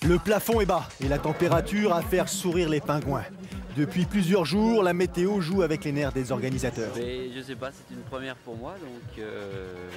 Le plafond est bas et la température à faire sourire les pingouins. Depuis plusieurs jours, la météo joue avec les nerfs des organisateurs. Mais je sais pas, c'est une première pour moi, donc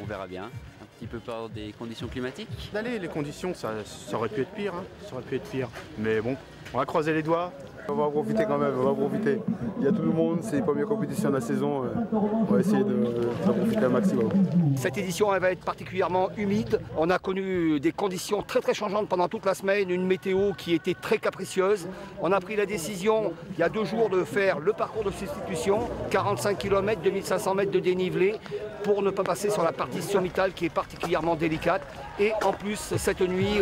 on verra bien. Un petit peu peur des conditions climatiques. Allez, les conditions, ça aurait pu être pire, hein. Ça aurait pu être pire. Mais bon, on va croiser les doigts. On va en profiter quand même, on va en profiter. Il y a tout le monde, c'est les premières compétitions de la saison. On va essayer d'en profiter un maximum. Cette édition elle va être particulièrement humide. On a connu des conditions très changeantes pendant toute la semaine, une météo qui était très capricieuse. On a pris la décision il y a 2 jours de faire le parcours de substitution, 45 km, 2500 mètres de dénivelé, pour ne pas passer sur la partie sommitale qui est particulièrement délicate. Et en plus, cette nuit,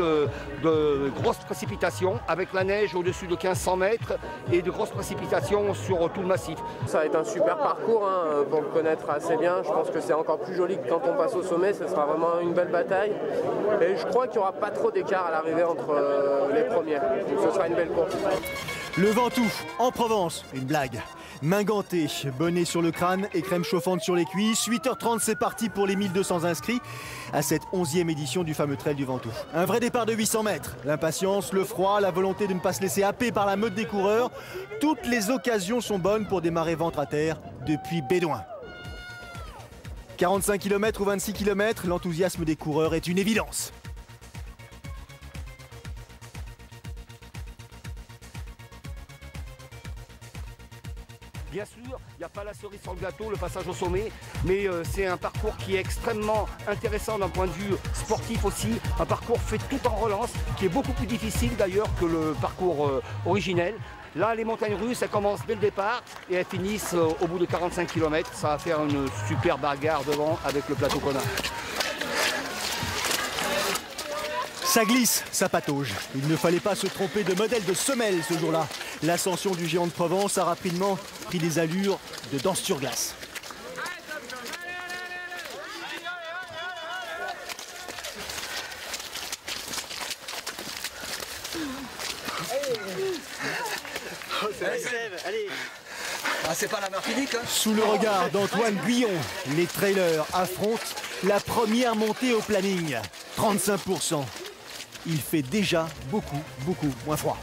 de grosses précipitations avec la neige au-dessus de 1500 mètres et de grosses précipitations sur tout le massif. Ça va être un super parcours hein, pour le connaître assez bien. Je pense que c'est encore plus joli que quand on passe au sommet. Ce sera vraiment une belle bataille. Et je crois qu'il n'y aura pas trop d'écart à l'arrivée entre les premiers. Donc ce sera une belle course. Le Ventoux, en Provence, une blague. Main gantée, bonnet sur le crâne et crème chauffante sur les cuisses. 8h30, c'est parti pour les 1200 inscrits à cette 11e édition du fameux trail du Ventoux. Un vrai départ de 800 mètres. L'impatience, le froid, la volonté de ne pas se laisser happer par la meute des coureurs. Toutes les occasions sont bonnes pour démarrer ventre à terre depuis Bédouin. 45 km ou 26 km, l'enthousiasme des coureurs est une évidence. Bien sûr, il n'y a pas la cerise sur le gâteau, le passage au sommet, mais c'est un parcours qui est extrêmement intéressant d'un point de vue sportif aussi. Un parcours fait tout en relance, qui est beaucoup plus difficile d'ailleurs que le parcours originel. Là, les montagnes russes, elles commencent dès le départ et elles finissent au bout de 45 km. Ça va faire une super bagarre devant avec le plateau qu'on a. Ça glisse, ça patauge. Il ne fallait pas se tromper de modèle de semelle ce jour-là. L'ascension du géant de Provence a rapidement pris des allures de danse sur glace. Allez. Ah, c'est pas la Martinique, hein. Sous le regard d'Antoine Guillon, les trailers affrontent la première montée au planning. 35%. Il fait déjà beaucoup moins froid.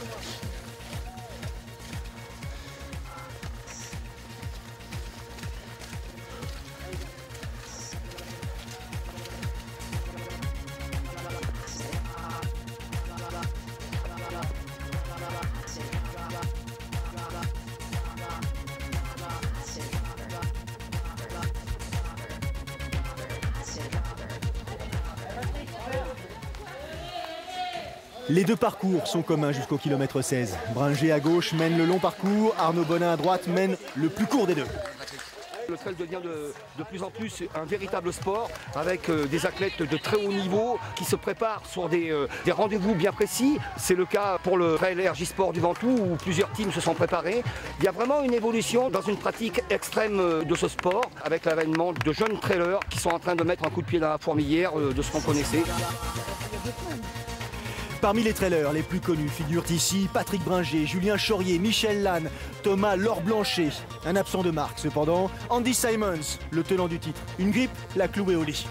Les deux parcours sont communs jusqu'au kilomètre 16. Bringer à gauche mène le long parcours, Arnaud Bonin à droite mène le plus court des deux. Le trail devient de plus en plus un véritable sport avec des athlètes de très haut niveau qui se préparent sur des rendez-vous bien précis. C'est le cas pour le trail RJ Sport du Ventoux où plusieurs teams se sont préparés. Il y a vraiment une évolution dans une pratique extrême de ce sport avec l'avènement de jeunes trailers qui sont en train de mettre un coup de pied dans la fourmilière de ce qu'on connaissait. Parmi les trailers les plus connus figurent ici Patrick Bringer, Julien Chaurier, Michel Lannes, Thomas Laure-Blanchet. Un absent de marque cependant, Andy Simons, le tenant du titre. Une grippe l'a cloué au lit.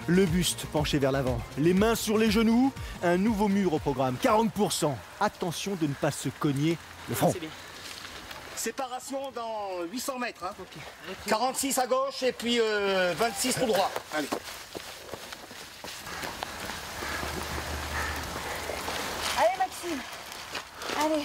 Le buste penché vers l'avant, les mains sur les genoux, un nouveau mur au programme, 40%. Attention de ne pas se cogner le front. Séparation dans 800 mètres. Hein. Okay. 46 à gauche et puis 26 tout droit. Allez. Allez Maxime. Allez.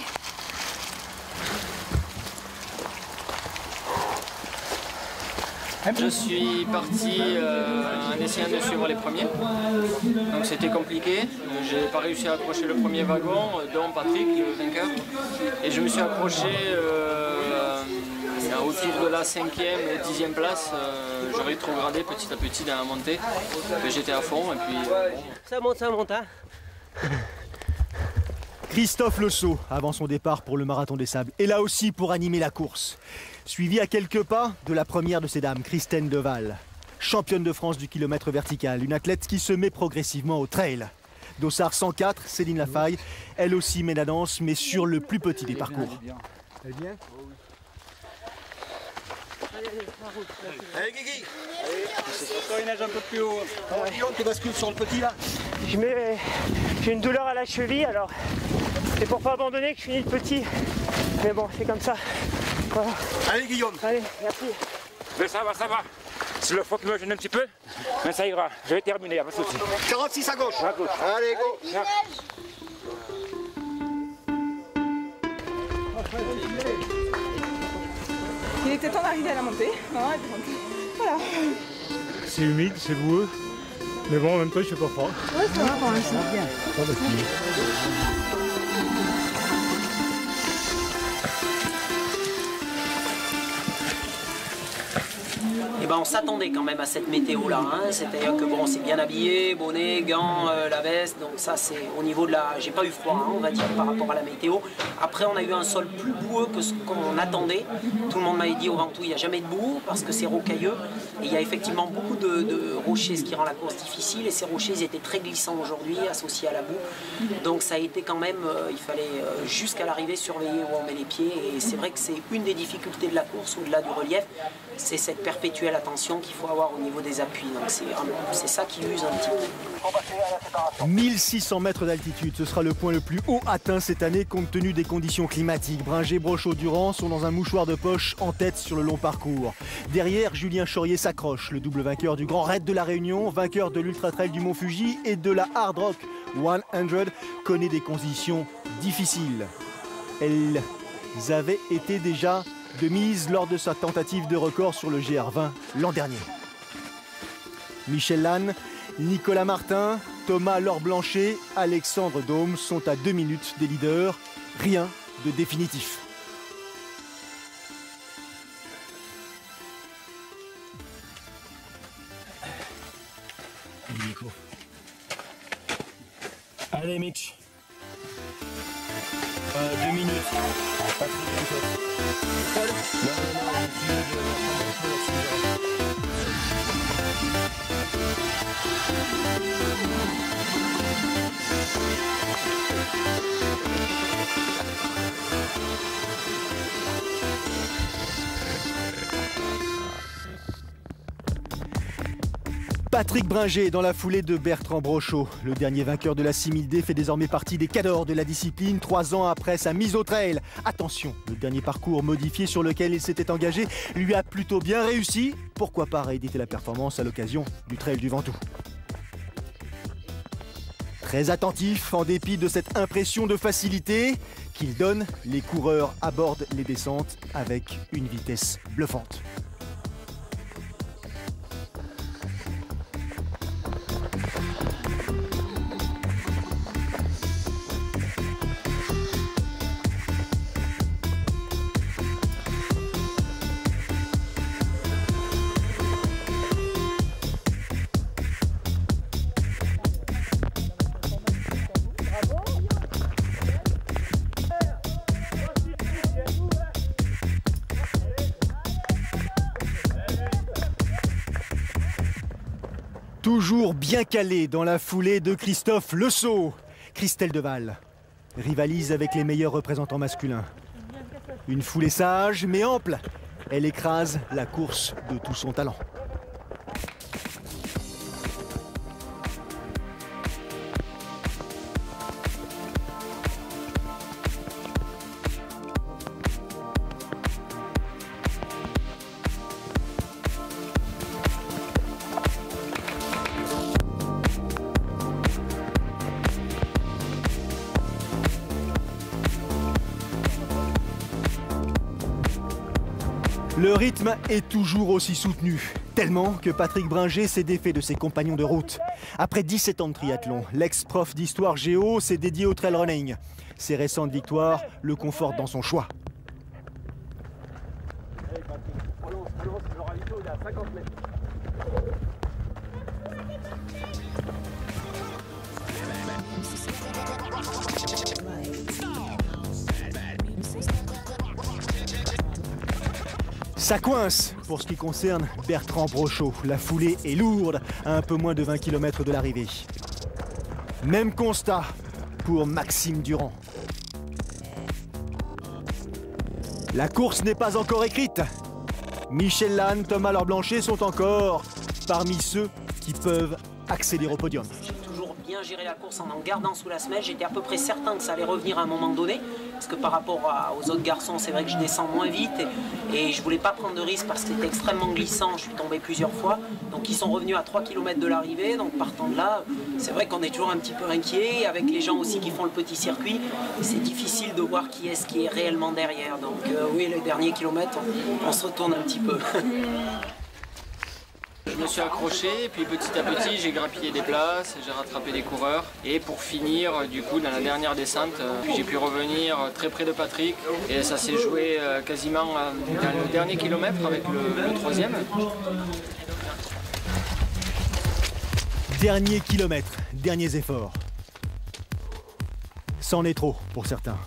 Je suis parti en essayant de suivre les premiers, donc c'était compliqué. J'ai pas réussi à accrocher le premier wagon, dont Patrick, le vainqueur, et je me suis accroché au tir de la 5e et 10e place. J'aurais rétrogradé petit à petit dans la montée, j'étais à fond et puis... Ça monte, hein. Christophe Le Sceau avant son départ pour le Marathon des Sables, et là aussi pour animer la course. Suivi à quelques pas de la première de ces dames, Christine Deval. championne de France du kilomètre vertical, une athlète qui se met progressivement au trail. Dossard 104, Céline Lafaille, elle aussi met la danse, mais sur le plus petit des parcours. Elle est bien. Allez Guigui. Toi, il nage un peu plus haut. Guillaume, tu bascules sur le petit là. J'ai une douleur à la cheville, alors c'est pour pas abandonner que je finis le petit. Mais bon, c'est comme ça. Voilà. Allez Guillaume. Allez, merci. Mais ça va, ça va. C'est le fond qui me gêne un petit peu, mais ça ira. Je vais terminer, pas de souci. 46 à gauche. À gauche. Allez, go. Il était temps d'arriver à la montée. Voilà. C'est humide, c'est boueux. Mais bon, en même temps, je suis pas froid. Ouais, ça va pour l'instant. Bien. Eh ben, on s'attendait quand même à cette météo-là, hein. C'est-à-dire que bon, on s'est bien habillé, bonnet, gants, la veste, donc ça c'est au niveau de la... J'ai pas eu froid, hein, on va dire, par rapport à la météo. Après, on a eu un sol plus boueux que ce qu'on attendait. Tout le monde m'avait dit au Ventoux, il n'y a jamais de boue parce que c'est rocailleux. Et il y a effectivement beaucoup de rochers, ce qui rend la course difficile. Et ces rochers, ils étaient très glissants aujourd'hui, associés à la boue. Donc ça a été quand même, il fallait jusqu'à l'arrivée surveiller où on met les pieds. Et c'est vrai que c'est une des difficultés de la course, au-delà du relief, c'est cette perpétuelle attention qu'il faut avoir au niveau des appuis. Donc c'est ça qui use un petit peu. 1600 mètres d'altitude, ce sera le point le plus haut atteint cette année compte tenu des conditions climatiques. Bringé, Brochot, Durand sont dans un mouchoir de poche en tête sur le long parcours. Derrière, Julien Chaurier s'accroche, le double vainqueur du Grand Raid de la Réunion, vainqueur de l'Ultra Trail du Mont Fuji et de la Hard Rock 100, connaît des conditions difficiles. Elles avaient été déjà de mise lors de sa tentative de record sur le GR20 l'an dernier. Michel Lannes, Nicolas Martin, Thomas Laure Blanchet, Alexandre Dôme sont à 2 minutes des leaders. Rien de définitif. Allez, Mitch. 2 minutes. Patrick Bringé dans la foulée de Bertrand Brochot. Le dernier vainqueur de la 6000D fait désormais partie des cadors de la discipline 3 ans après sa mise au trail. Attention, le dernier parcours modifié sur lequel il s'était engagé lui a plutôt bien réussi. Pourquoi pas rééditer la performance à l'occasion du trail du Ventoux. Très attentif, en dépit de cette impression de facilité qu'il donne, les coureurs abordent les descentes avec une vitesse bluffante. Toujours bien calé dans la foulée de Christophe Le Sceau. Christelle Deval rivalise avec les meilleurs représentants masculins. Une foulée sage mais ample. Elle écrase la course de tout son talent. Le rythme est toujours aussi soutenu, tellement que Patrick Bringé s'est défait de ses compagnons de route. Après 17 ans de triathlon, l'ex-prof d'histoire géo s'est dédié au trail running. Ses récentes victoires le confortent dans son choix. Ça coince pour ce qui concerne Bertrand Brochot. La foulée est lourde à un peu moins de 20 km de l'arrivée. Même constat pour Maxime Durand. La course n'est pas encore écrite. Michel Lannes, Thomas Leurblanchet sont encore parmi ceux qui peuvent accéder au podium. J'ai toujours bien géré la course en gardant sous la semelle. J'étais à peu près certain que ça allait revenir à un moment donné. Parce que par rapport aux autres garçons, c'est vrai que je descends moins vite. Et je voulais pas prendre de risque parce que c'était extrêmement glissant. Je suis tombé plusieurs fois. Donc ils sont revenus à 3 km de l'arrivée. Donc partant de là, c'est vrai qu'on est toujours un petit peu inquiet. Avec les gens aussi qui font le petit circuit, c'est difficile de voir qui est réellement derrière. Donc oui, les derniers kilomètres, on se retourne un petit peu. Je me suis accroché et puis petit à petit j'ai grappillé des places, j'ai rattrapé des coureurs et pour finir du coup dans la dernière descente, puis j'ai pu revenir très près de Patrick et ça s'est joué quasiment dans le dernier kilomètre avec le troisième. Dernier kilomètre, derniers efforts. C'en est trop pour certains.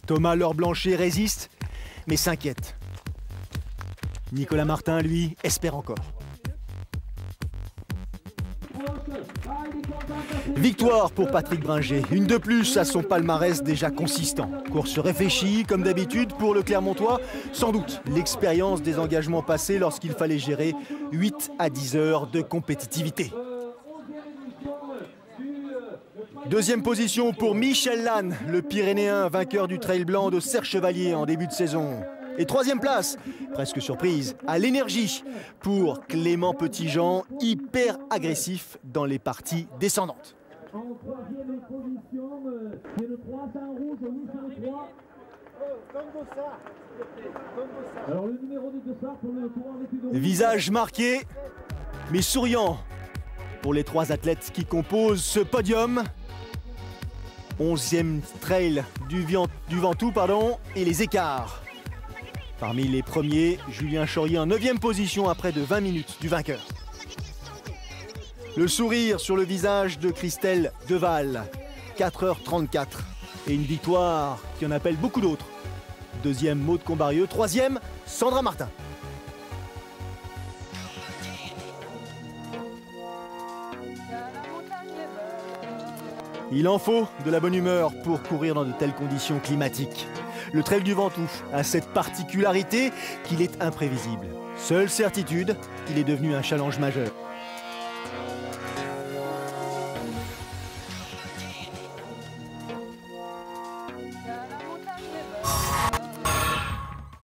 Thomas Leurblanchet résiste, mais s'inquiète. Nicolas Martin, lui, espère encore. Victoire pour Patrick Bringer, une de plus à son palmarès déjà consistant. Course réfléchie, comme d'habitude, pour le Clermontois. Sans doute l'expérience des engagements passés lorsqu'il fallait gérer 8 à 10 heures de compétitivité. Deuxième position pour Michel Lannes, le Pyrénéen, vainqueur du Trail Blanc de Serre-Chevalier en début de saison. Et troisième place, presque surprise, à l'énergie pour Clément Petitjean, hyper agressif dans les parties descendantes. Visage marqué, mais souriant pour les trois athlètes qui composent ce podium. 11e trail du Ventoux, et les écarts. Parmi les premiers, Julien Chaurier en 9e position à près de 20 minutes du vainqueur. Le sourire sur le visage de Christelle Deval, 4h34. Et une victoire qui en appelle beaucoup d'autres. 2e, Maud Combarieux. 3e, Sandra Martin. Il en faut de la bonne humeur pour courir dans de telles conditions climatiques. Le Trail du Ventoux a cette particularité qu'il est imprévisible. Seule certitude, il est devenu un challenge majeur.